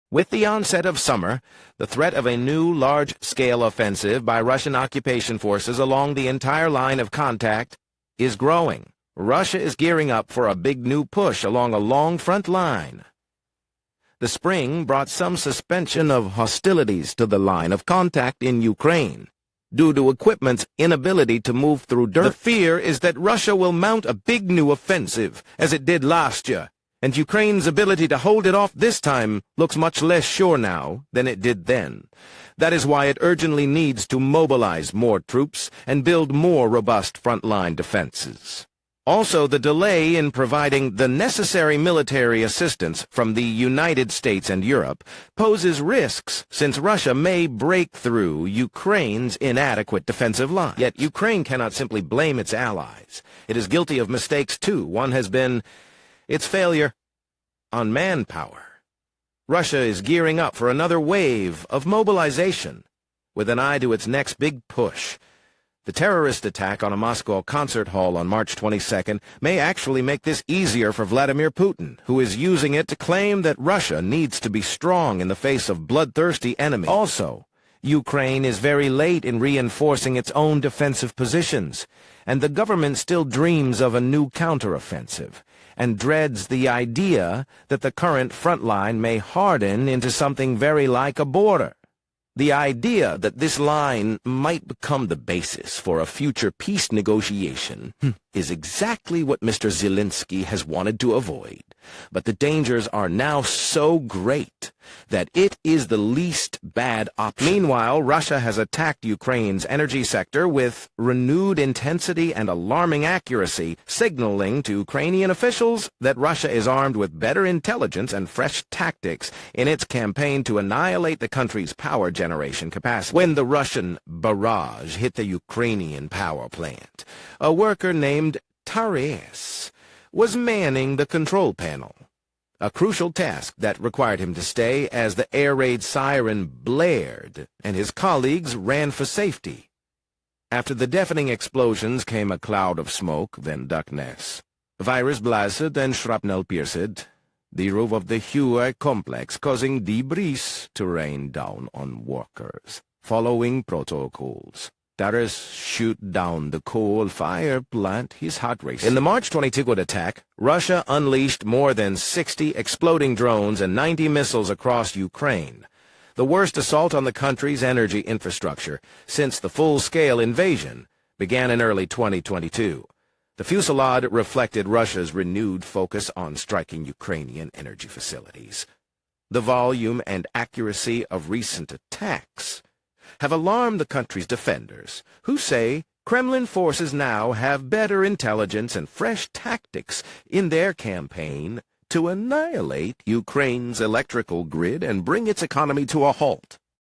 With the onset of summer, the threat of a new large-scale offensive by Russian occupation forces along the entire line of contact is growing. Russia is gearing up for a big new push along a long front line. The spring brought some suspension of hostilities to the line of contact in Ukraine, due to equipment's inability to move through dirt. The fear is that Russia will mount a big new offensive, as it did last year, and Ukraine's ability to hold it off this time looks much less sure now than it did then. That is why it urgently needs to mobilize more troops and build more robust frontline defenses. Also, the delay in providing the necessary military assistance from the United States and Europe poses risks, since Russia may break through Ukraine's inadequate defensive line. Yet Ukraine cannot simply blame its allies. It is guilty of mistakes, too. One has been its failure on manpower. Russia is gearing up for another wave of mobilization, with an eye to its next big push. The terrorist attack on a Moscow concert hall on March 22nd may actually make this easier for Vladimir Putin, who is using it to claim that Russia needs to be strong in the face of bloodthirsty enemies. Also, Ukraine is very late in reinforcing its own defensive positions, and the government still dreams of a new counteroffensive, and dreads the idea that the current front line may harden into something very like a border. The idea that this line might become the basis for a future peace negotiation is exactly what Mr. Zelensky has wanted to avoid. But the dangers are now so great that it is the least bad option. Meanwhile, Russia has attacked Ukraine's energy sector with renewed intensity and alarming accuracy, signaling to Ukrainian officials that Russia is armed with better intelligence and fresh tactics in its campaign to annihilate the country's power generation capacity. When the Russian barrage hit the Ukrainian power plant, a worker named Taris was manning the control panel, a crucial task that required him to stay as the air raid siren blared and his colleagues ran for safety. After the deafening explosions came a cloud of smoke, then darkness. Virus blasted and shrapnel pierced the roof of the Huey complex, causing debris to rain down on workers. Following protocols, Taris shoot down the coal fire plant, his heart racing. In the March 22nd attack, Russia unleashed more than 60 exploding drones and 90 missiles across Ukraine, the worst assault on the country's energy infrastructure since the full-scale invasion began in early 2022. The fusillade reflected Russia's renewed focus on striking Ukrainian energy facilities. The volume and accuracy of recent attacks have alarmed the country's defenders, who say Kremlin forces now have better intelligence and fresh tactics in their campaign to annihilate Ukraine's electrical grid and bring its economy to a halt.